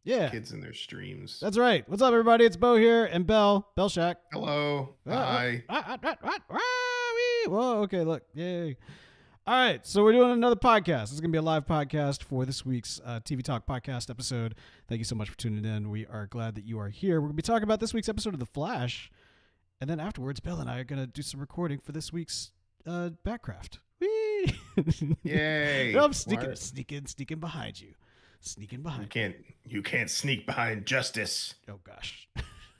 Yeah, Kids in their streams. that's right. What's up, everybody? It's Bo here and Bell Shack. Hello. Hi. Whoa, okay, look. Yay. All right, so we're doing another podcast. This is going to be a live podcast for this week's TV Talk podcast episode. Thank you so much for tuning in. We are glad that you are here. We're going to be talking about this week's episode of The Flash. And then afterwards, Bill and I are going to do some recording for this week's Backcraft. Whee! Yay. I'm sneaking behind you. Sneaking behind You can't sneak behind justice. Oh, gosh.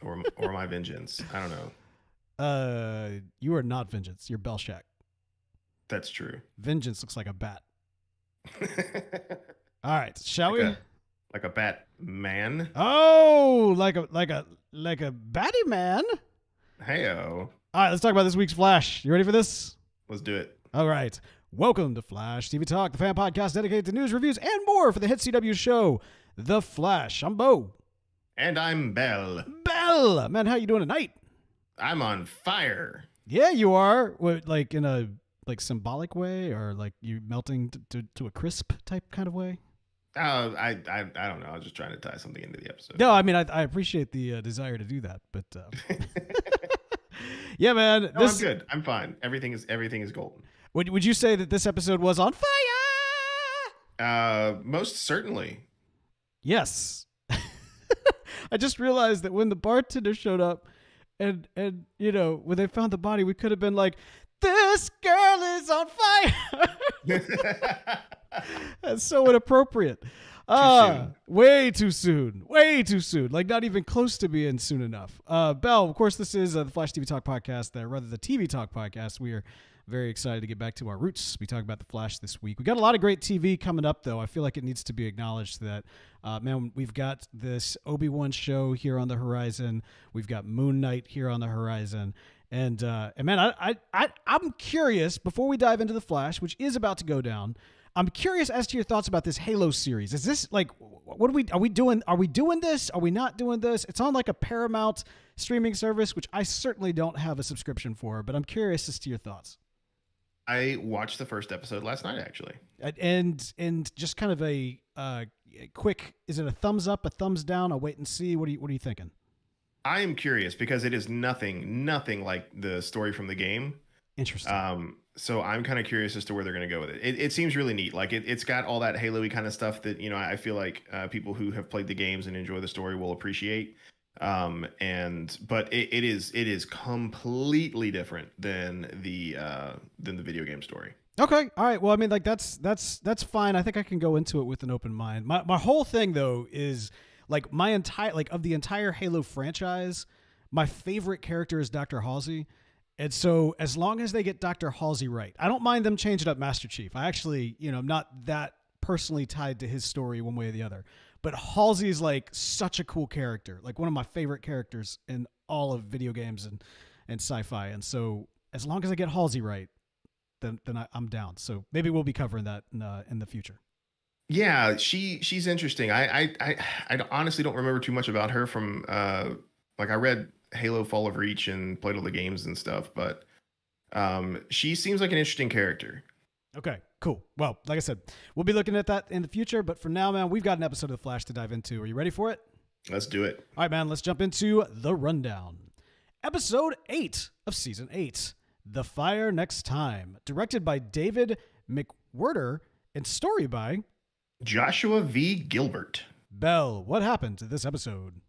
or my vengeance. I don't know. You are not Vengeance. You're Belshack. That's true. Vengeance looks like a bat. All right, shall we? Like a bat man? Oh, like a batty man. Heyo. All right, let's talk about this week's Flash. You ready for this? Let's do it. All right. Welcome to Flash TV Talk, the fan podcast dedicated to news, reviews, and more for the hit CW show, The Flash. I'm Bo. And I'm Bell. Bell! Man, how you doing tonight? I'm on fire. Yeah, you are. What, like in a symbolic way, or like you melting to a crisp type kind of way? I don't know. I was just trying to tie something into the episode. No, I mean, I appreciate the desire to do that, but yeah, man. No, I'm good. I'm fine. Everything is golden. Would you say that this episode was on fire? Most certainly. Yes. I just realized that when the bartender showed up and you know, when they found the body, we could have been like, this girl is on fire. That's so inappropriate. Way too soon. Like not even close to being soon enough. Bell, of course, this is the Flash TV Talk podcast, rather the TV Talk podcast. We are very excited to get back to our roots. We talk about the Flash this week. We got a lot of great TV coming up, though. I feel like it needs to be acknowledged that, man, we've got this Obi-Wan show here on the horizon. We've got Moon Knight here on the horizon. And man, I'm curious, before we dive into the Flash, which is about to go down, I'm curious as to your thoughts about this Halo series. Is this like, what are we doing? Are we doing this? Are we not doing this? It's on like a Paramount streaming service, which I certainly don't have a subscription for, but I'm curious as to your thoughts. I watched the first episode last night, actually. And just kind of a quick, is it a thumbs up, a thumbs down, a wait and see? What are you thinking? I am curious because it is nothing like the story from the game. Interesting. So I'm kind of curious as to where they're going to go with it. It seems really neat. Like it's got all that Halo-y kind of stuff that, you know, I feel like people who have played the games and enjoy the story will appreciate. But it is completely different than the video game story. Okay. All right. Well, I mean, like that's fine. I think I can go into it with an open mind. My whole thing though is like of the entire Halo franchise, my favorite character is Dr. Halsey. And so as long as they get Dr. Halsey right, I don't mind them changing up Master Chief. I actually, you know, I'm not that personally tied to his story one way or the other. But Halsey is like such a cool character, like one of my favorite characters in all of video games and sci-fi. And so as long as I get Halsey right, then I'm down. So maybe we'll be covering that in the future. Yeah, she's interesting. I honestly don't remember too much about her from like I read Halo Fall of Reach and played all the games and stuff, but she seems like an interesting character. Okay, cool. Well, like I said, we'll be looking at that in the future, but for now, man, we've got an episode of The Flash to dive into. Are you ready for it? Let's do it. All right, man, let's jump into the rundown. Episode 8 of Season 8, The Fire Next Time, directed by David McWhirter and story by Joshua V. Gilbert. Bell, what happened to this episode?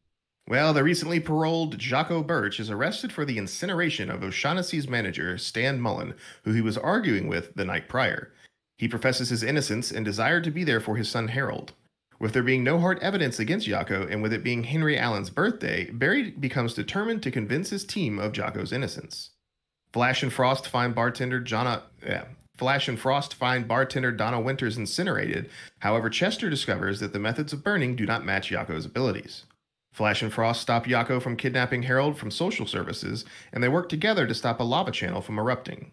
Well, the recently paroled Jocko Birch is arrested for the incineration of O'Shaughnessy's manager, Stan Mullen, who he was arguing with the night prior. He professes his innocence and desired to be there for his son Harold. With there being no hard evidence against Jocko, and with it being Henry Allen's birthday, Barry becomes determined to convince his team of Jocko's innocence. Flash and Frost find bartender Donna Winters incinerated. However, Chester discovers that the methods of burning do not match Jocko's abilities. Flash and Frost stop Jocko from kidnapping Harold from social services, and they work together to stop a lava channel from erupting.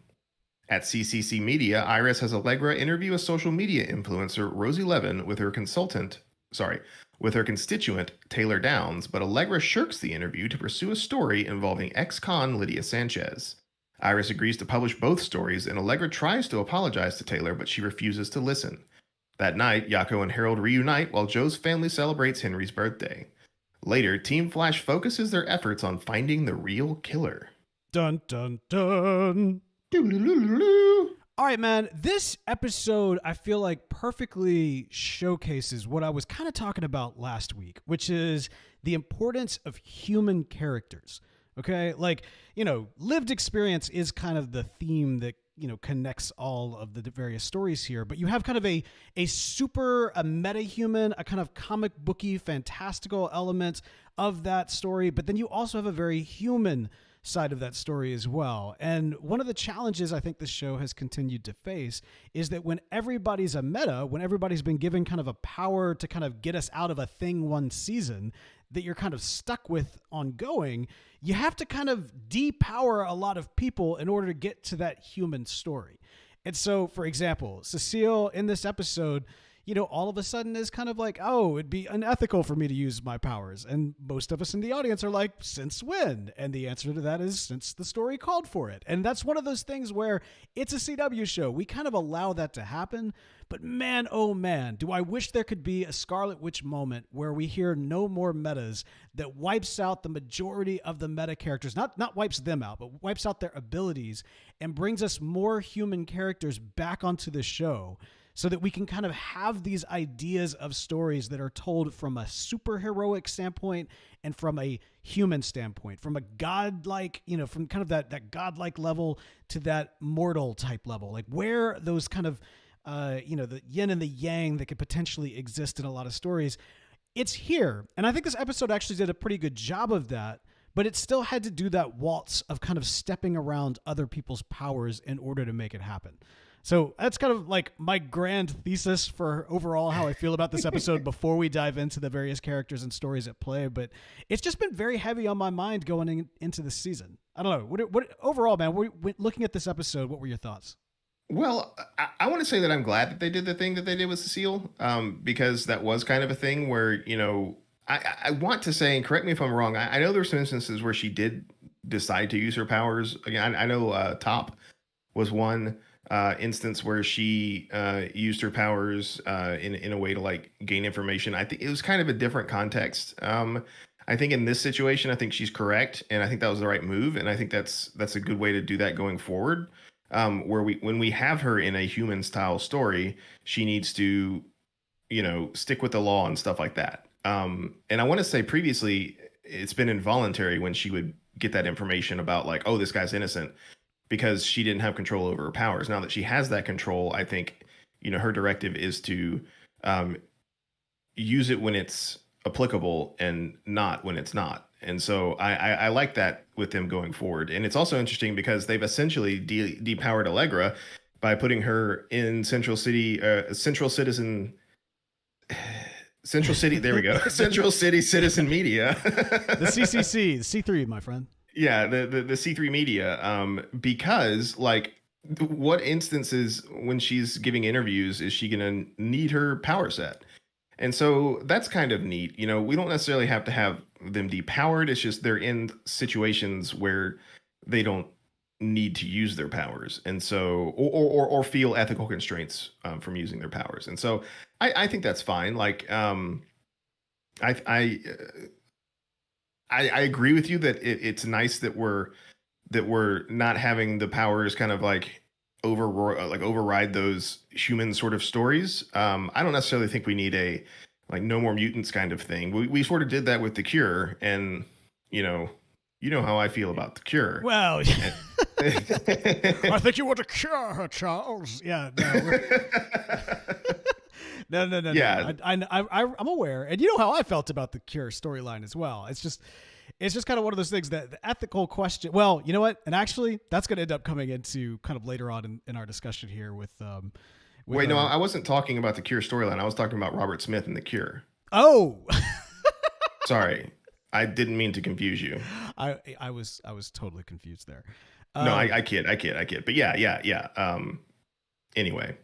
At CCC Media, Iris has Allegra interview a social media influencer, Rosie Levin, with her constituent, Taylor Downs, but Allegra shirks the interview to pursue a story involving ex-con Lydia Sanchez. Iris agrees to publish both stories, and Allegra tries to apologize to Taylor, but she refuses to listen. That night, Yako and Harold reunite while Joe's family celebrates Henry's birthday. Later, Team Flash focuses their efforts on finding the real killer. Dun, dun, dun. Doo-doo-doo-doo-doo. All right, man. This episode, I feel like, perfectly showcases what I was kind of talking about last week, which is the importance of human characters. Okay? Like, lived experience is kind of the theme that, connects all of the various stories here. But you have kind of a meta-human, a kind of comic booky, fantastical element of that story. But then you also have a very human side of that story as well. And one of the challenges I think the show has continued to face is that when everybody's a meta, when everybody's been given kind of a power to kind of get us out of a thing one season that you're kind of stuck with ongoing, you have to kind of depower a lot of people in order to get to that human story. And so, for example, Cecile in this episode, all of a sudden is kind of like, oh, it'd be unethical for me to use my powers. And most of us in the audience are like, since when? And the answer to that is since the story called for it. And that's one of those things where it's a CW show. We kind of allow that to happen. But man, oh man, do I wish there could be a Scarlet Witch moment where we hear no more metas that wipes out the majority of the meta characters, not wipes them out, but wipes out their abilities and brings us more human characters back onto the show, so that we can kind of have these ideas of stories that are told from a superheroic standpoint and from a human standpoint, from a godlike, from kind of that godlike level to that mortal type level, like where those kind of, the yin and the yang that could potentially exist in a lot of stories. It's here. And I think this episode actually did a pretty good job of that, but it still had to do that waltz of kind of stepping around other people's powers in order to make it happen. So that's kind of like my grand thesis for overall how I feel about this episode before we dive into the various characters and stories at play. But it's just been very heavy on my mind going into this season. I don't know. What overall, man, looking at this episode, what were your thoughts? Well, I want to say that I'm glad that they did the thing that they did with Cecile, because that was kind of a thing where, I want to say, and correct me if I'm wrong, I know there's some instances where she did decide to use her powers. Again, I know Top was one instance where she used her powers in a way to like gain information. I think it was kind of a different context. I think in this situation, I think she's correct, and I think that was the right move, and I think that's a good way to do that going forward. Where when we have her in a human style story, she needs to, stick with the law and stuff like that. And I want to say previously, it's been involuntary when she would get that information about like, oh, this guy's innocent, because she didn't have control over her powers. Now that she has that control, I think, her directive is to use it when it's applicable and not when it's not. And so I like that with them going forward. And it's also interesting because they've essentially depowered Allegra by putting her in Central City, Central Citizen. Central City, there we go. Central City Citizen Media. The CCC, the C3, my friend. Yeah, the C3 Media, because like, what instances when she's giving interviews is she going to need her power set? And so that's kind of neat. We don't necessarily have to have them depowered. It's just they're in situations where they don't need to use their powers, and so or feel ethical constraints from using their powers. And so I think that's fine. Like I agree with you that it's nice that we're not having the powers kind of like override those human sort of stories. I don't necessarily think we need a like no more mutants kind of thing. We sort of did that with the Cure, and you know how I feel about the Cure. Well, I think you want to cure her, Charles. Yeah, no. No. Yeah, I'm aware, and you know how I felt about the Cure storyline as well. It's just kind of one of those things that the ethical question. Well, you know what? And actually, that's going to end up coming into kind of later on in our discussion here with. Wait, no, I wasn't talking about the Cure storyline. I was talking about Robert Smith and the Cure. Oh, sorry, I didn't mean to confuse you. I was totally confused there. No, I kid. But yeah. Anyway.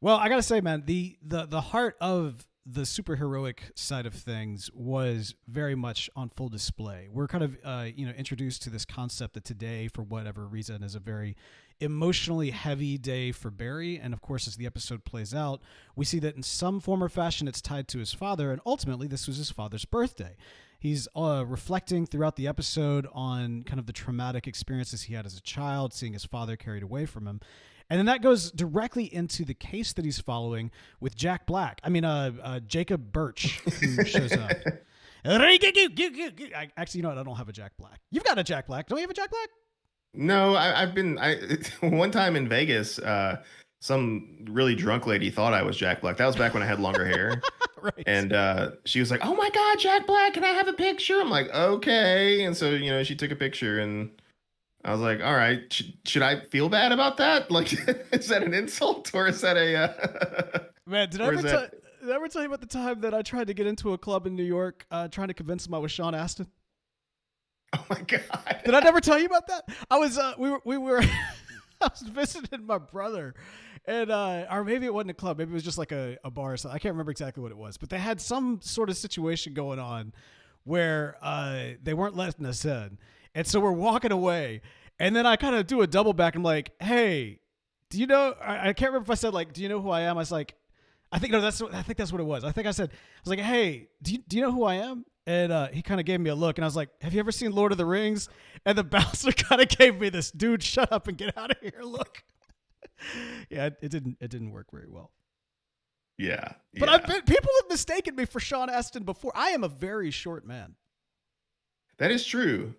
Well, I gotta say, man, the heart of the superheroic side of things was very much on full display. We're kind of introduced to this concept that today, for whatever reason, is a very emotionally heavy day for Barry. And of course, as the episode plays out, we see that in some form or fashion it's tied to his father, and ultimately this was his father's birthday. He's reflecting throughout the episode on kind of the traumatic experiences he had as a child, seeing his father carried away from him. And then that goes directly into the case that he's following with Jack Black. I mean, Jacob Birch, who shows up. Actually, you know what? I don't have a Jack Black. You've got a Jack Black. Don't you have a Jack Black? No, I've been one time in Vegas. Some really drunk lady thought I was Jack Black. That was back when I had longer hair. Right. And she was like, "Oh my God, Jack Black, can I have a picture?" I'm like, "Okay." And so, she took a picture, and I was like, "All right, should I feel bad about that? Like, is that an insult, or is that a man? Did I ever tell you about the time that I tried to get into a club in New York, trying to convince them I was Sean Astin? Oh my God! Did I never tell you about that? I was we were I was visiting my brother, and or maybe it wasn't a club, maybe it was just like a bar or something. I can't remember exactly what it was, but they had some sort of situation going on where they weren't letting us in, and so we're walking away, and then I kind of do a double back. I'm like, "Hey, do you know?" I can't remember if I said like, "Do you know who I am?" I was like, I think that's what it was. I think I was like, "Hey, do you know who I am?" And he kind of gave me a look, and I was like, "Have you ever seen Lord of the Rings?" And the bouncer kind of gave me this, "Dude, shut up and get out of here" look. Yeah, it didn't work very well. Yeah, but I've been, people have mistaken me for Sean Astin before. I am a very short man. That is true.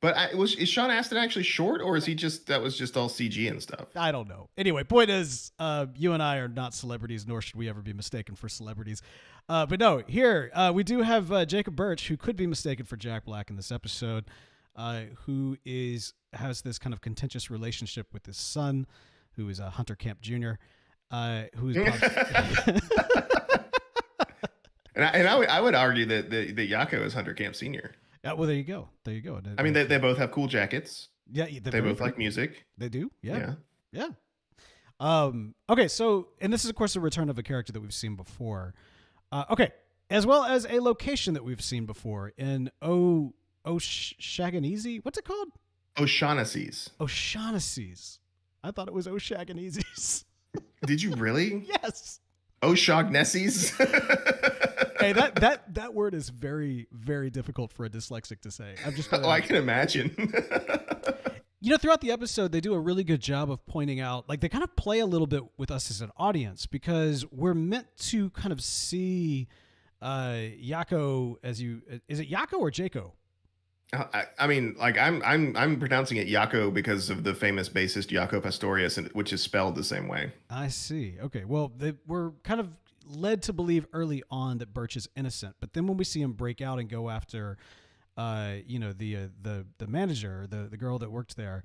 But is Sean Astin actually short, or is he that was just all CG and stuff? I don't know. Anyway, point is, you and I are not celebrities, nor should we ever be mistaken for celebrities. But no, here we do have Jacob Birch, who could be mistaken for Jack Black in this episode, who has this kind of contentious relationship with his son, who is Hunter Camp Jr., who's and I would argue that Yako is Hunter Camp Sr. Yeah, well, there you go. I mean, they both have cool jackets. Yeah, they both like music. They do. Yeah. Okay, so, and this is of course a return of a character that we've seen before. Okay, as well as a location that we've seen before in O'Shaganeezy. What's it called? O'Shaughnessy's. O'Shaughnessy's. I thought it was O'Shaganeezy's. Did you really? Yes. O'Shaughnessy's. Hey, that word is very, very difficult for a dyslexic to say. I can imagine. Throughout the episode, they do a really good job of pointing out, like, they kind of play a little bit with us as an audience, because we're meant to kind of see Yako is it Yako or Jaco? I mean, like, I'm pronouncing it Yako because of the famous bassist Jaco Pastorius, which is spelled the same way. I see. Okay, well, we're kind of led to believe early on that Birch is innocent, but then when we see him break out and go after, the manager, the girl that worked there,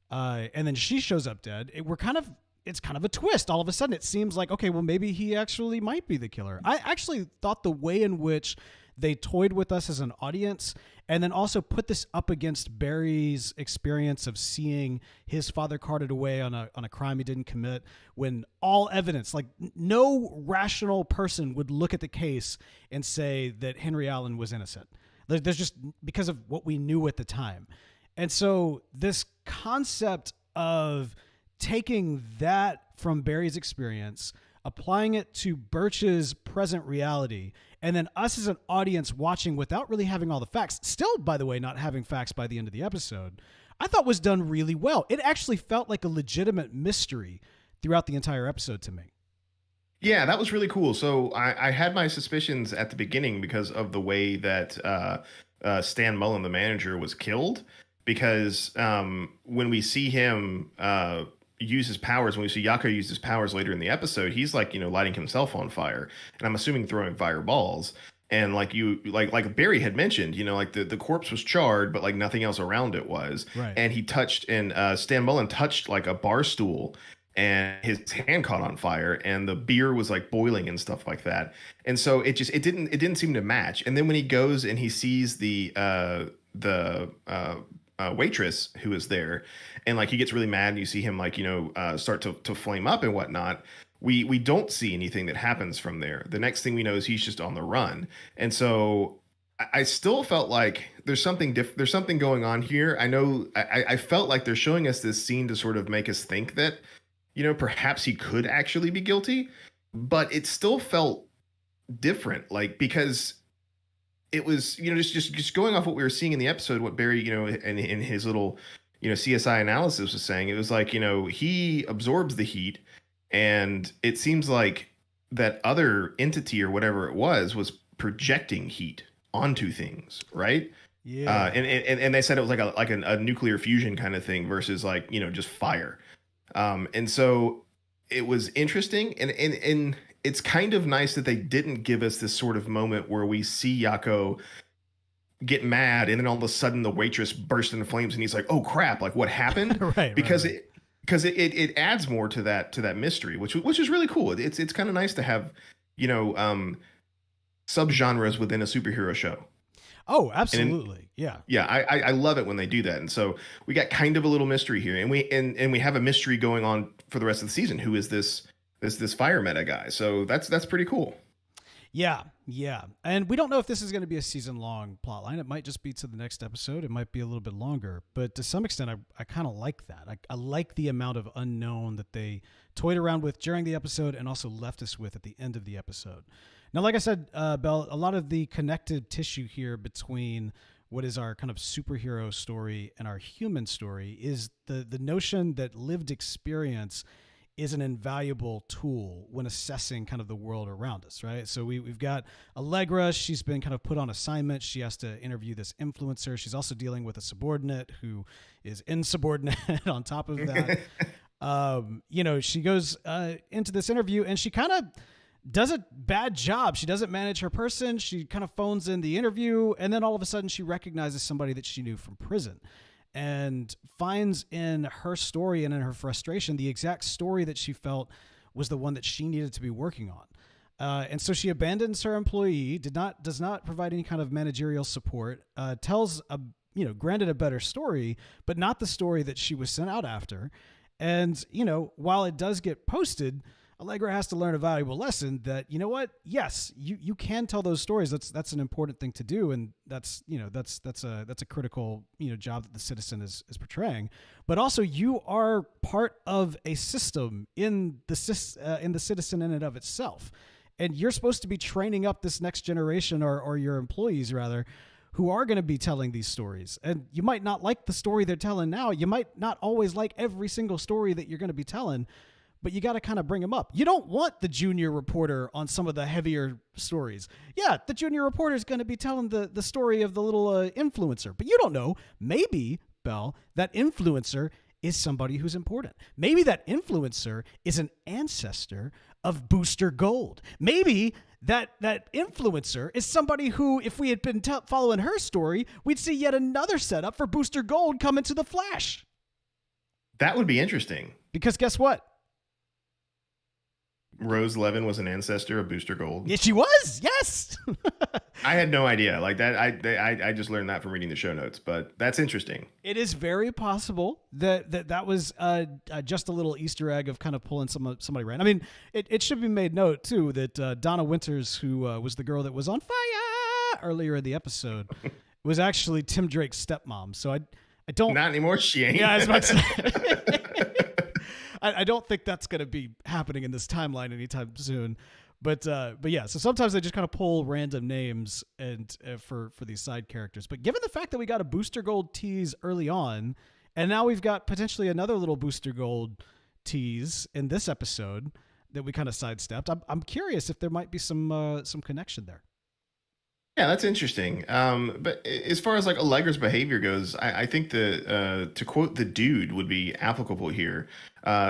and then she shows up dead, it's kind of a twist. All of a sudden, it seems like, okay, well, maybe he actually might be the killer. I actually thought the way in which they toyed with us as an audience, and then also put this up against Barry's experience of seeing his father carted away on a crime he didn't commit, when all evidence, like, no rational person would look at the case and say that Henry Allen was innocent. There's just, because of what we knew at the time. And so this concept of taking that from Barry's experience, applying it to Birch's present reality, and then us as an audience watching without really having all the facts, still, by the way, not having facts by the end of the episode, I thought was done really well. It actually felt like a legitimate mystery throughout the entire episode to me. Yeah, that was really cool. So I had my suspicions at the beginning because of the way that Stan Mullen, the manager, was killed. Because when we see him use his powers, when we see Yako use his powers later in the episode, he's like, lighting himself on fire, and I'm assuming throwing fireballs. And like Barry had mentioned, like the corpse was charred, but like nothing else around it was. Right. And he touched, and Stan Mullen touched like a bar stool, and his hand caught on fire, and the beer was like boiling and stuff like that. And so it didn't seem to match. And then when he goes and he sees the waitress who is there, and like he gets really mad, and you see him like start to flame up and whatnot. we don't see anything that happens from there. The next thing we know is he's just on the run. And so I still felt like there's something there's something going on here. I know I felt like they're showing us this scene to sort of make us think that, perhaps he could actually be guilty, but it still felt different, like, because it was, just going off what we were seeing in the episode, what Barry, in his little, CSI analysis was saying. It was like, he absorbs the heat, and it seems like that other entity or whatever it was projecting heat onto things, right? Yeah. And they said it was like a nuclear fusion kind of thing versus like, just fire. And so it was interesting, and it's kind of nice that they didn't give us this sort of moment where we see Yako get mad and then all of a sudden the waitress bursts into flames and he's like, "Oh crap, like what happened?" Right. Because it adds more to that mystery, which is really cool. It's kind of nice to have, subgenres within a superhero show. Oh, absolutely. Yeah. Yeah, I love it when they do that. And so we got kind of a little mystery here, and we have a mystery going on for the rest of the season. Who is this fire meta guy? So that's pretty cool. Yeah. And we don't know if this is going to be a season-long plotline. It might just be to the next episode. It might be a little bit longer. But to some extent, I kind of like that. I like the amount of unknown that they toyed around with during the episode and also left us with at the end of the episode. Now, like I said, Belle, a lot of the connective tissue here between what is our kind of superhero story and our human story is the notion that lived experience is an invaluable tool when assessing kind of the world around us, right? So we've got Allegra. She's been kind of put on assignment. She has to interview this influencer. She's also dealing with a subordinate who is insubordinate on top of that. She goes into this interview and she kind of does a bad job. She doesn't manage her person. She kind of phones in the interview, and then all of a sudden she recognizes somebody that she knew from prison and finds in her story and in her frustration the exact story that she felt was the one that she needed to be working on. And so she abandons her employee, does not provide any kind of managerial support, tells granted a better story, but not the story that she was sent out after. And, while it does get posted, Allegra has to learn a valuable lesson that, yes, you can tell those stories. That's an important thing to do. And that's a critical, job that the citizen is portraying. But also you are part of a system in the citizen in and of itself. And you're supposed to be training up this next generation or your employees rather, who are going to be telling these stories. And you might not like the story they're telling now. You might not always like every single story that you're going to be telling, but you got to kind of bring them up. You don't want the junior reporter on some of the heavier stories. Yeah, the junior reporter is going to be telling the story of the little influencer, but you don't know. Maybe, Belle, that influencer is somebody who's important. Maybe that influencer is an ancestor of Booster Gold. Maybe that influencer is somebody who, if we had been following her story, we'd see yet another setup for Booster Gold coming to the Flash. That would be interesting. Because guess what? Rose Levin was an ancestor of Booster Gold. Yeah, she was. Yes. I had no idea. Like that, I just learned that from reading the show notes. But that's interesting. It is very possible that was just a little Easter egg of kind of pulling somebody right. I mean, it should be made note too that Donna Winters, who was the girl that was on fire earlier in the episode, was actually Tim Drake's stepmom. So I don't. Not anymore. She ain't. Yeah, as much. I don't think that's going to be happening in this timeline anytime soon, but yeah. So sometimes they just kind of pull random names and for these side characters. But given the fact that we got a Booster Gold tease early on, and now we've got potentially another little Booster Gold tease in this episode that we kind of sidestepped, I'm curious if there might be some connection there. Yeah, that's interesting. But as far as like Allegra's behavior goes, I think to quote the dude would be applicable here.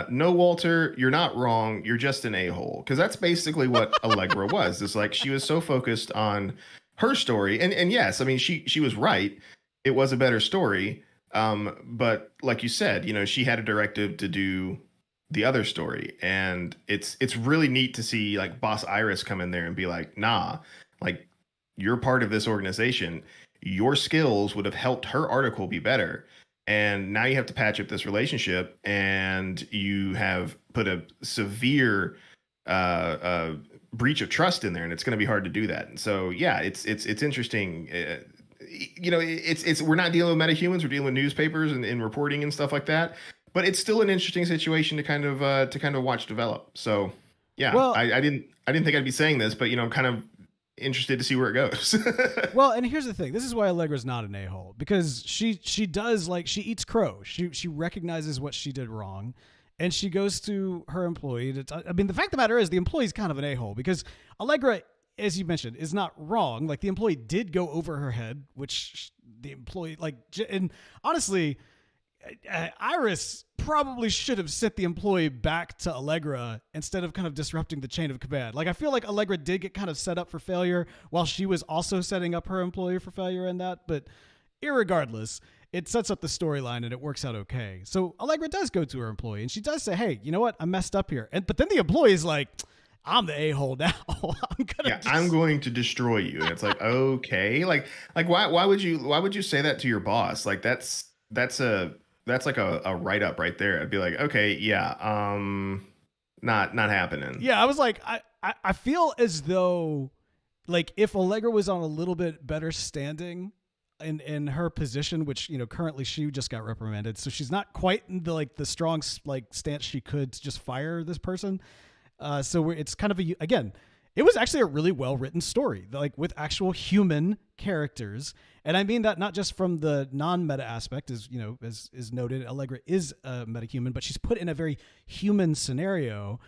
No, Walter, you're not wrong. You're just an a-hole. Because that's basically what Allegra was. It's like she was so focused on her story. And yes, I mean, she was right. It was a better story. But like you said, she had a directive to do the other story. And it's really neat to see like Boss Iris come in there and be like, nah, like, you're part of this organization. Your skills would have helped her article be better. And now you have to patch up this relationship, and you have put a severe breach of trust in there, and it's going to be hard to do that. And so, yeah, it's interesting. It's we're not dealing with metahumans, we're dealing with newspapers and reporting and stuff like that. But it's still an interesting situation to kind of watch develop. So, yeah, Well, I didn't think I'd be saying this, but I'm kind of interested to see where it goes. well, and here's the thing. This is why Allegra's not an a-hole, because she does, like, she eats crow. She recognizes what she did wrong, and she goes to her employee. I mean, the fact of the matter is the employee's kind of an a-hole, because Allegra, as you mentioned, is not wrong. Like, the employee did go over her head, which the employee, like, and honestly, Iris probably should have sent the employee back to Allegra instead of kind of disrupting the chain of command. Like, I feel like Allegra did get kind of set up for failure while she was also setting up her employee for failure in that. But irregardless, it sets up the storyline and it works out okay. So Allegra does go to her employee and she does say, hey, you know what? I messed up here. But then the employee is like, I'm the a-hole now. I'm going to destroy you. And it's like, okay, like why would you say that to your boss? Like that's like a write up right there. I'd be like, okay, yeah, not happening. Yeah, I was like, I feel as though, like, if Allegra was on a little bit better standing in her position, which currently she just got reprimanded, so she's not quite in the strong stance she could to just fire this person. So it's kind of again. It was actually a really well-written story, like with actual human characters. And I mean that not just from the non-meta aspect, as is noted, Allegra is a metahuman, but she's put in a very human scenario.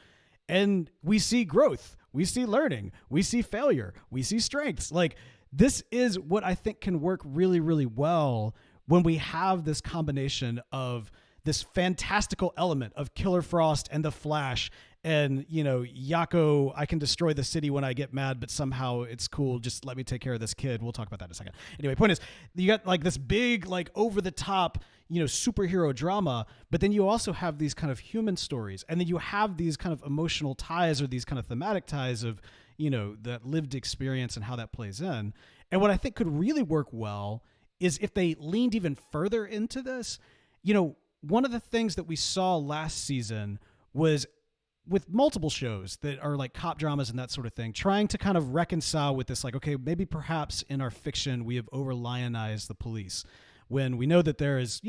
And we see growth, we see learning, we see failure, we see strengths. Like, this is what I think can work really, really well when we have this combination of this fantastical element of Killer Frost and the Flash and, Yako, I can destroy the city when I get mad, but somehow it's cool. Just let me take care of this kid. We'll talk about that in a second. Anyway, point is, you got like this big, like over the top, superhero drama, but then you also have these kind of human stories. And then you have these kind of emotional ties or these kind of thematic ties of, that lived experience and how that plays in. And what I think could really work well is if they leaned even further into this. One of the things that we saw last season was with multiple shows that are like cop dramas and that sort of thing, trying to kind of reconcile with this, like, okay, maybe perhaps in our fiction we have over-lionized the police when we know that there's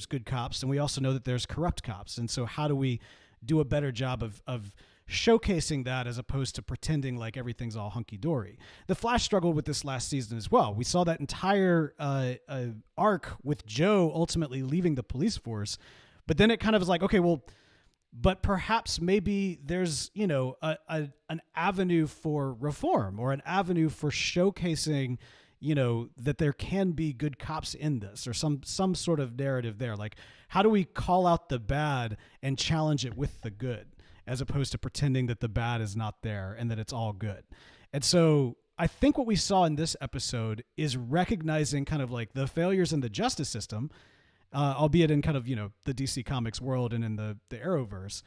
good cops and we also know that there's corrupt cops. And so how do we do a better job of showcasing that as opposed to pretending like everything's all hunky-dory? The Flash struggled with this last season as well. We saw that entire arc with Joe ultimately leaving the police force, but then it kind of was like, okay, well, but perhaps maybe there's, an avenue for reform or an avenue for showcasing, that there can be good cops in this or some sort of narrative there. Like, how do we call out the bad and challenge it with the good as opposed to pretending that the bad is not there and that it's all good? And so I think what we saw in this episode is recognizing kind of like the failures in the justice system, albeit in kind of, the DC Comics world and in the Arrowverse,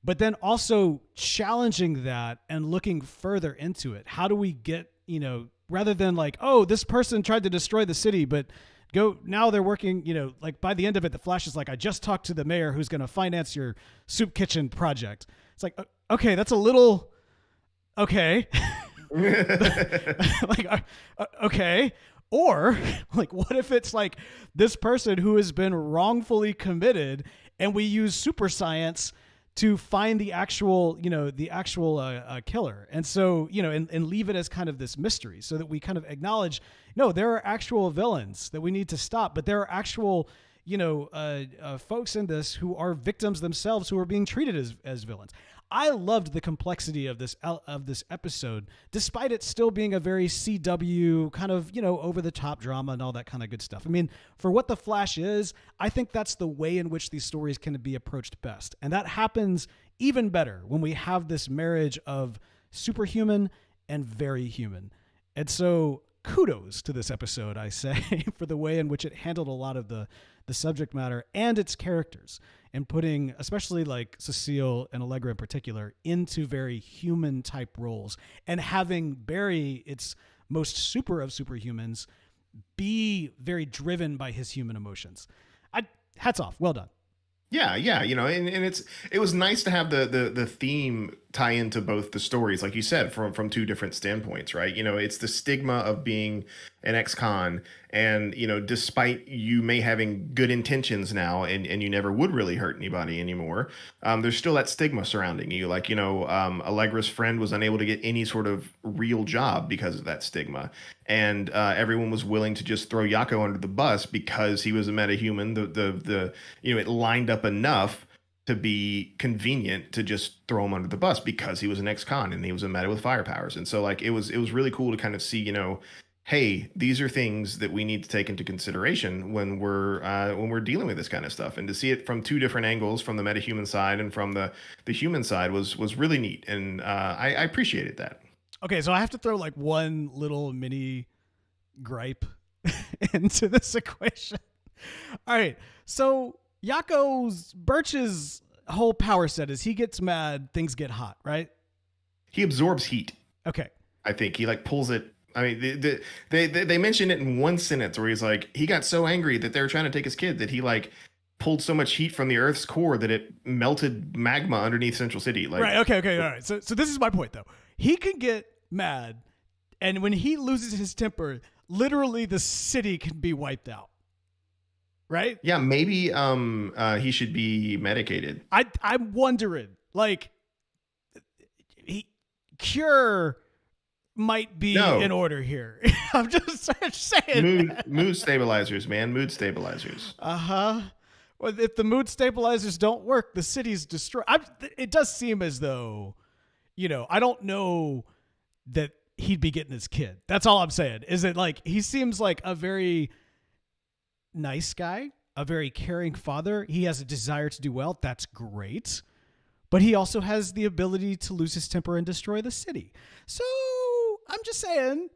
but then also challenging that and looking further into it. How do we get, rather than like, oh, this person tried to destroy the city, but now they're working, like by the end of it, the Flash is like, I just talked to the mayor who's going to finance your soup kitchen project. It's like, okay, that's a little, okay. Like, okay. Or like, what if it's like this person who has been wrongfully committed and we use super science to find the actual killer. And so, and leave it as kind of this mystery so that we kind of acknowledge, no, there are actual villains that we need to stop, but there are actual, folks in this who are victims themselves who are being treated as villains. I loved the complexity of this episode, despite it still being a very CW kind of, over the top drama and all that kind of good stuff. I mean, for what The Flash is, I think that's the way in which these stories can be approached best. And that happens even better when we have this marriage of superhuman and very human. And so kudos to this episode, I say, for the way in which it handled a lot of the subject matter and its characters, and putting especially like Cecile and Allegra in particular into very human type roles, and having Barry, its most super of superhumans, be very driven by his human emotions. Hats off. Well done. Yeah, and it was nice to have the theme tie into both the stories, like you said, from two different standpoints, right? It's the stigma of being an ex-con, and despite you may having good intentions now, and you never would really hurt anybody anymore, there's still that stigma surrounding you. Like, Allegra's friend was unable to get any sort of real job because of that stigma, and everyone was willing to just throw Yako under the bus because he was a metahuman. It lined up enough to be convenient to just throw him under the bus because he was an ex-con and he was a meta with fire powers. And so, like, it was really cool to kind of see, hey, these are things that we need to take into consideration when we're dealing with this kind of stuff. And to see it from two different angles, from the metahuman side and from the human side, was really neat. And I appreciated that. Okay, so I have to throw like one little mini gripe into this equation. All right, so Birch's whole power set is he gets mad, things get hot, right? He absorbs heat. Okay. I think he like pulls it. I mean, they mention it in one sentence where he's like, he got so angry that they were trying to take his kid that he like pulled so much heat from the Earth's core that it melted magma underneath Central City. Like, right. Okay. All right. So this is my point though. He can get mad, and when he loses his temper, literally the city can be wiped out. Right? Yeah, maybe he should be medicated. I'm wondering, like, cure might be in order here. I'm just saying. Mood stabilizers, man. Mood stabilizers. Uh-huh. Well, if the mood stabilizers don't work, the city's destroyed. It does seem as though, I don't know that he'd be getting his kid. That's all I'm saying. Is it like he seems like a very nice guy, a very caring father. He has a desire to do well. That's great. But he also has the ability to lose his temper and destroy the city. So I'm just saying.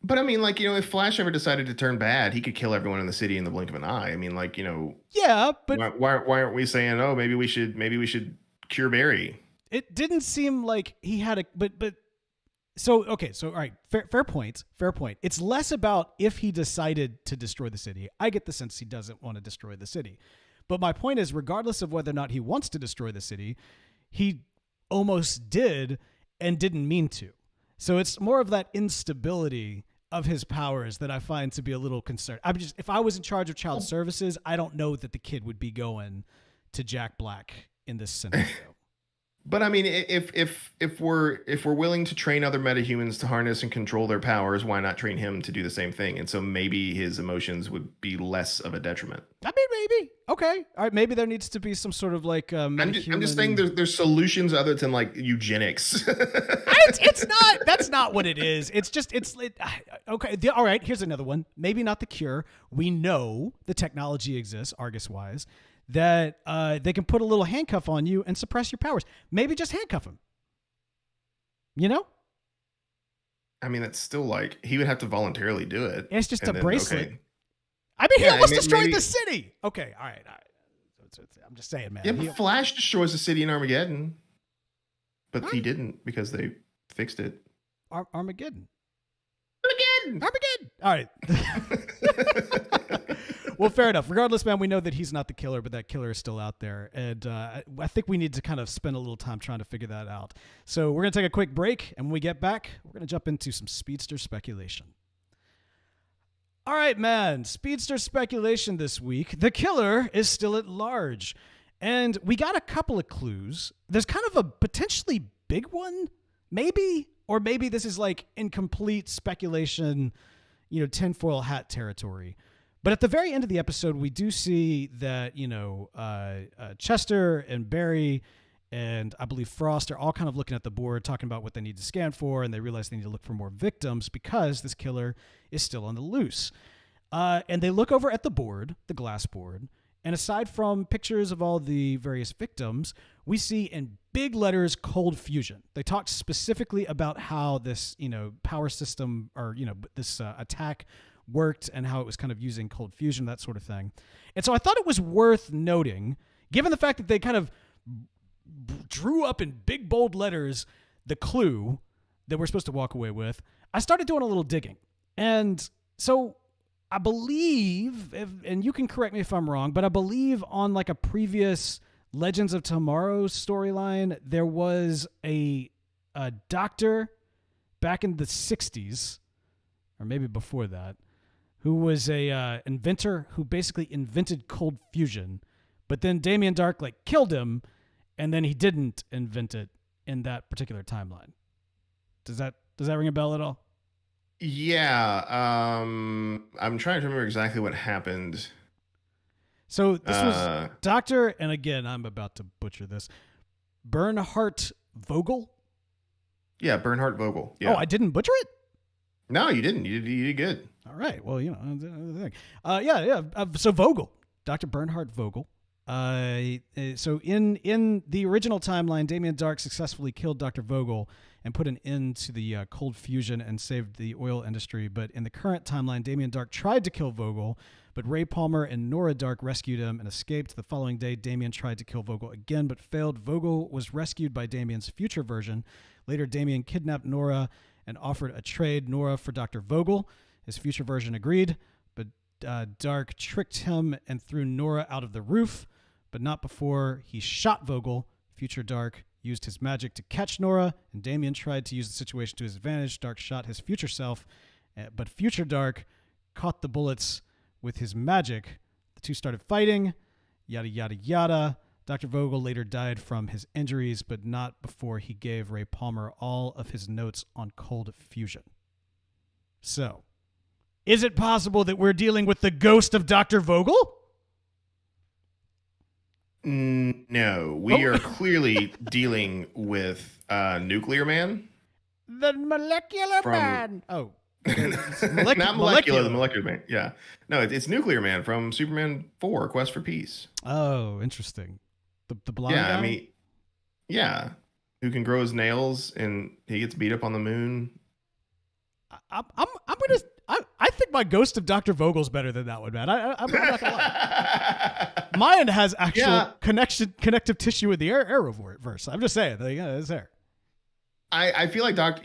But I mean, like, if Flash ever decided to turn bad, he could kill everyone in the city in the blink of an eye. I mean, like, Yeah, but why aren't we saying, oh, maybe we should cure Barry? It didn't seem like he had but so, okay, so, all right, fair point. It's less about if he decided to destroy the city. I get the sense he doesn't want to destroy the city. But my point is, regardless of whether or not he wants to destroy the city, he almost did and didn't mean to. So it's more of that instability of his powers that I find to be a little concerned. If I was in charge of child services, I don't know that the kid would be going to Jack Black in this scenario. But I mean, if we're willing to train other metahumans to harness and control their powers, why not train him to do the same thing? And so maybe his emotions would be less of a detriment. I mean, maybe. Okay. All right. Maybe there needs to be some sort of like I'm just saying there's solutions other than like eugenics. It's not. That's not what it is. It's just okay. All right. Here's another one. Maybe not the cure. We know the technology exists, Argus wise, that they can put a little handcuff on you and suppress your powers. Maybe just handcuff him. I mean, that's still like, he would have to voluntarily do it. It's just a bracelet. Okay. I mean, he almost destroyed the city. Okay, all right. I'm just saying, man. Yeah, but Flash destroys the city in Armageddon. But he didn't because they fixed it. Armageddon. Armageddon. All right. Well, fair enough. Regardless, man, we know that he's not the killer, but that killer is still out there. And I think we need to kind of spend a little time trying to figure that out. So we're going to take a quick break. And when we get back, we're going to jump into some speedster speculation. All right, man. Speedster speculation this week. The killer is still at large. And we got a couple of clues. There's kind of a potentially big one, maybe. Or maybe this is like incomplete speculation, tinfoil hat territory. But at the very end of the episode, we do see that, Chester and Barry and I believe Frost are all kind of looking at the board, talking about what they need to scan for, and they realize they need to look for more victims because this killer is still on the loose. And they look over at the board, the glass board, and aside from pictures of all the various victims, we see in big letters cold fusion. They talked specifically about how this, power system or, this attack worked and how it was kind of using cold fusion, that sort of thing. And so I thought it was worth noting, given the fact that they kind of drew up in big, bold letters the clue that we're supposed to walk away with, I started doing a little digging. And so I believe, and you can correct me if I'm wrong, but I believe on like a previous Legends of Tomorrow storyline, there was a doctor back in the 60s, or maybe before that, who was a inventor who basically invented cold fusion, but then Damien Dark like killed him, and then he didn't invent it in that particular timeline. Does that ring a bell at all? Yeah. I'm trying to remember exactly what happened. So this was Dr. And again, I'm about to butcher this. Bernhard Vogel? Yeah, Bernhard Vogel. Yeah. Oh, I didn't butcher it? No, you didn't. You did good. All right. Well, you know, yeah. So Vogel, Dr. Bernhard Vogel. So in the original timeline, Damien Dark successfully killed Dr. Vogel and put an end to the cold fusion and saved the oil industry. But in the current timeline, Damien Dark tried to kill Vogel, but Ray Palmer and Nora Dark rescued him and escaped. The following day, Damien tried to kill Vogel again, but failed. Vogel was rescued by Damien's future version. Later, Damien kidnapped Nora and offered a trade, Nora for Dr. Vogel. His future version agreed, but Dark tricked him and threw Nora out of the roof, but not before he shot Vogel. Future Dark used his magic to catch Nora, and Damien tried to use the situation to his advantage. Dark shot his future self, but Future Dark caught the bullets with his magic. The two started fighting, yada, yada, yada. Dr. Vogel later died from his injuries, but not before he gave Ray Palmer all of his notes on cold fusion. So, is it possible that we're dealing with the ghost of Dr. Vogel? No, we are clearly dealing with Nuclear Man. The Molecular Man. Oh. Not Molecular, the Molecular Man. Yeah. No, it's Nuclear Man from Superman 4, Quest for Peace. Oh, interesting. The blonde guy? Yeah, I mean, yeah. Who can grow his nails and he gets beat up on the moon. I think my Ghost of Dr. Vogel's better than that one, man. I'm not gonna lie. Mine has actual connective tissue in the Arrowverse. I'm just saying, it's there. I feel like Dr.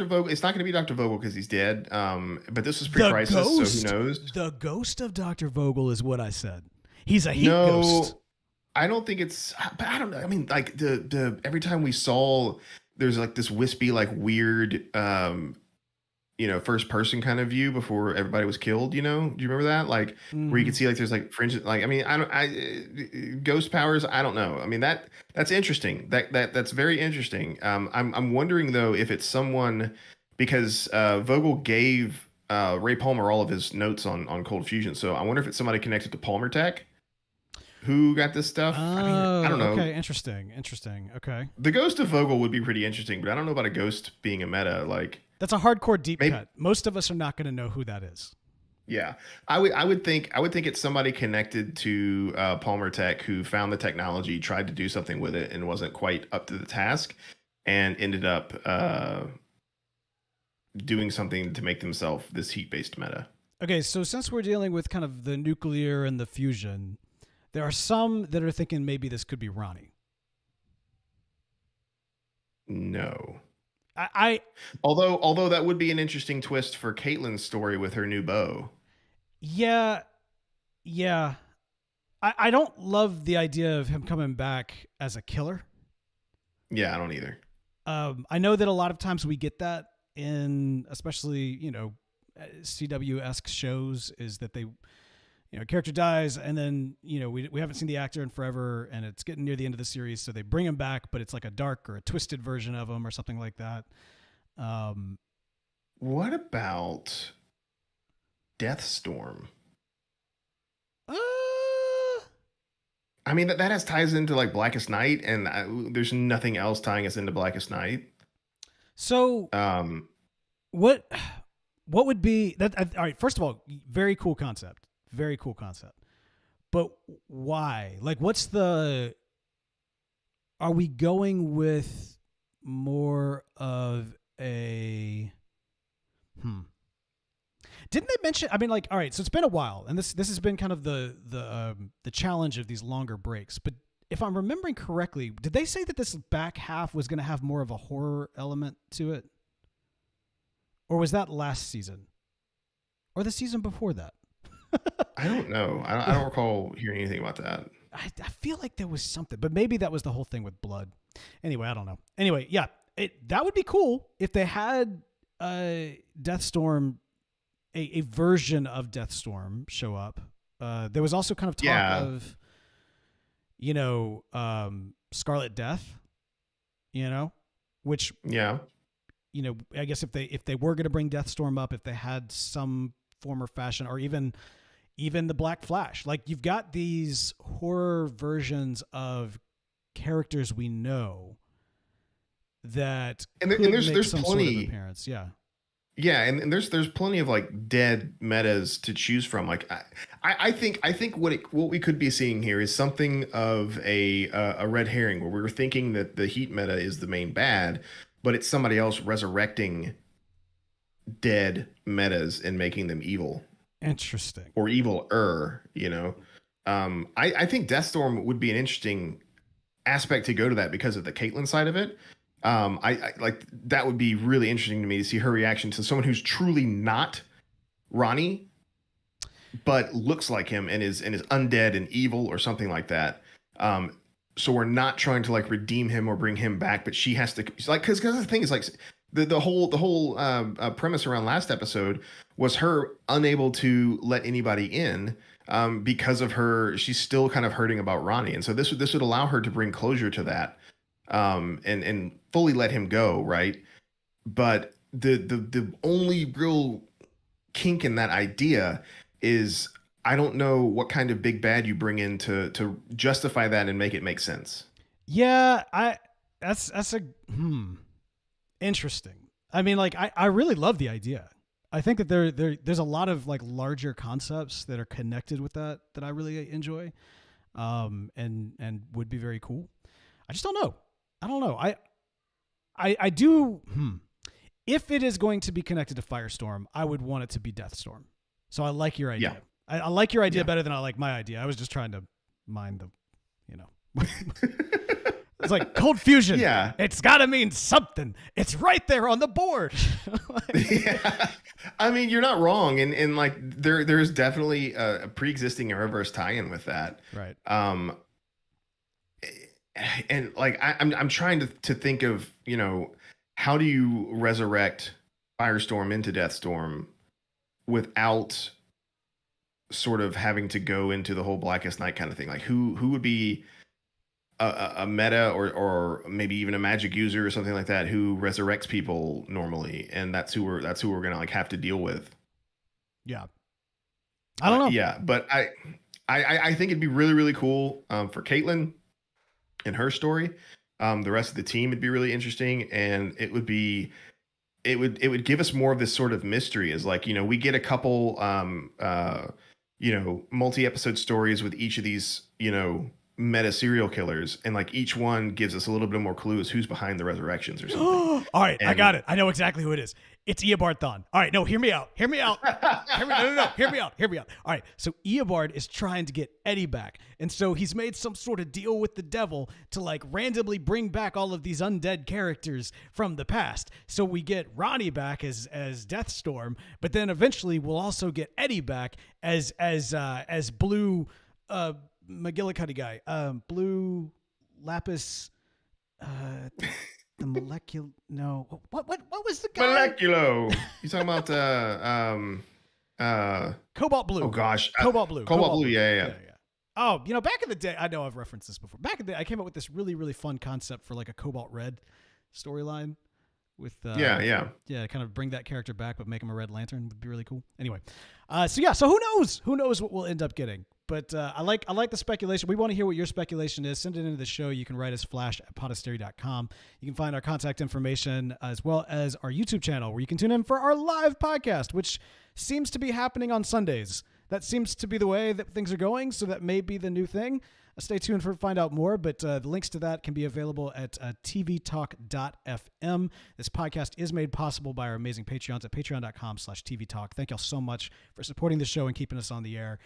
Vogel. It's not going to be Dr. Vogel because he's dead. But this was pre-crisis, so who knows? The Ghost of Dr. Vogel is what I said. He's a heat ghost. I don't think it's. But I don't know. I mean, like the every time we saw, there's like this wispy, like weird, first person kind of view before everybody was killed. Do you remember that? Like where you could see like there's like fringe. Like I mean, ghost powers. I don't know. I mean that's interesting. That's very interesting. I'm wondering though if it's someone because Vogel gave Ray Palmer all of his notes on cold fusion. So I wonder if it's somebody connected to Palmer Tech. Who got this stuff? I don't know. Okay, interesting. Okay. The Ghost of Vogel would be pretty interesting, but I don't know about a ghost being a meta. Like that's a hardcore deep cut. Most of us are not going to know who that is. Yeah, I would think it's somebody connected to Palmer Tech who found the technology, tried to do something with it, and wasn't quite up to the task, and ended up doing something to make themselves this heat-based meta. Okay, so since we're dealing with kind of the nuclear and the fusion. There are some that are thinking maybe this could be Ronnie. No. Although that would be an interesting twist for Caitlyn's story with her new bow. Yeah. I don't love the idea of him coming back as a killer. Yeah, I don't either. I know that a lot of times we get that in, especially, CW-esque shows, is that they... a character dies and then, we haven't seen the actor in forever and it's getting near the end of the series. So they bring him back, but it's like a dark or a twisted version of him or something like that. What about Deathstorm? I mean, that has ties into like Blackest Night and there's nothing else tying us into Blackest Night. So, what would be that? All right. First of all, very cool concept. Very cool concept. But why? Like, are we going with more of a, Didn't they mention, I mean, like, all right, so it's been a while and this has been kind of the challenge of these longer breaks, but if I'm remembering correctly, did they say that this back half was going to have more of a horror element to it? Or was that last season? Or the season before that? I don't know. I don't recall hearing anything about that. I feel like there was something, but maybe that was the whole thing with blood. Anyway, I don't know. Anyway, yeah, that would be cool if they had Deathstorm, a version of Deathstorm show up. There was also kind of talk of, Scarlet Death, which I guess if they were going to bring Deathstorm up, if they had some form or fashion, or even the Black Flash, like you've got these horror versions of characters we know that there's some plenty sort of appearance. Yeah, and there's plenty of like dead metas to choose from. Like I think what we could be seeing here is something of a red herring, where we're thinking that the Heat meta is the main bad, but it's somebody else resurrecting dead metas and making them evil. Interesting. Or evil-er, I think Deathstorm would be an interesting aspect to go to that because of the Caitlyn side of it. I like that would be really interesting to me to see her reaction to someone who's truly not Ronnie, but looks like him and is undead and evil or something like that. So we're not trying to like redeem him or bring him back, but she has to, like, because the thing is, like, the whole premise around last episode was her unable to let anybody in because of her. She's still kind of hurting about Ronnie, and so this would allow her to bring closure to that. And fully let him go, right? But the only real kink in that idea is I don't know what kind of big bad you bring in to justify that and make it make sense. Yeah, that's interesting. I mean, like I really love the idea. I think that there's a lot of like larger concepts that are connected with that I really enjoy, and would be very cool. I just don't know. I don't know. I do. If it is going to be connected to Firestorm, I would want it to be Deathstorm. So I like your idea. Yeah. I like your idea better than I like my idea. I was just trying to mind the, it's like Cold Fusion. Yeah. It's got to mean something. It's right there on the board. Yeah. I mean, you're not wrong. And like there's definitely a pre-existing Arrowverse tie-in with that. Right. And like I'm trying to think of, how do you resurrect Firestorm into Deathstorm without sort of having to go into the whole Blackest Night kind of thing? Like who would be a meta or maybe even a magic user or something like that who resurrects people normally, and that's who we're gonna like have to deal with. Yeah. I don't know. Yeah, but I think it'd be really, really cool for Caitlyn and her story. The rest of the team would be really interesting, and it would give us more of this sort of mystery, as like, we get a couple multi-episode stories with each of these, meta serial killers, and like each one gives us a little bit more clues who's behind the resurrections or something. All right, I got it. I know exactly who it is. It's Eobard Thawne. All right, no, hear me out. Hear me out. Hear me out. All right, so Eobard is trying to get Eddie back, and so he's made some sort of deal with the devil to like randomly bring back all of these undead characters from the past. So we get Ronnie back as Deathstorm, but then eventually we'll also get Eddie back as Blue McGillicuddy guy, Blue Lapis. The molecular. No. What was the guy? Moleculo. You talking about Cobalt Blue. Oh gosh. Cobalt Blue. Cobalt Blue. Yeah. Oh, back in the day, I know I've referenced this before. Back in the day, I came up with this really, really fun concept for like a Cobalt Red storyline with kind of bring that character back but make him a Red Lantern would be really cool. Anyway, so who knows what we'll end up getting. But I like the speculation. We want to hear what your speculation is. Send it into the show. You can write us flash@podastery.com. You can find our contact information as well as our YouTube channel, where you can tune in for our live podcast, which seems to be happening on Sundays. That seems to be the way that things are going, so that may be the new thing. Stay tuned to find out more, but the links to that can be available at tvtalk.fm. This podcast is made possible by our amazing Patreons at patreon.com/tvtalk. Thank y'all so much for supporting the show and keeping us on the air.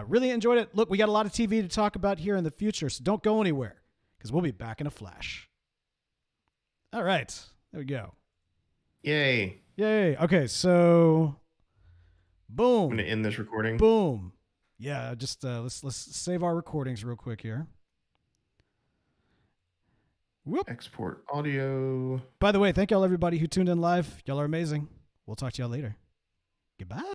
Really enjoyed it. Look, we got a lot of TV to talk about here in the future, so don't go anywhere, because we'll be back in a flash. All right. There we go. Yay. Okay, so boom. I'm going to end this recording. Boom. Yeah, just let's save our recordings real quick here. Whoop. Export audio. By the way, thank y'all everybody who tuned in live. Y'all are amazing. We'll talk to y'all later. Goodbye.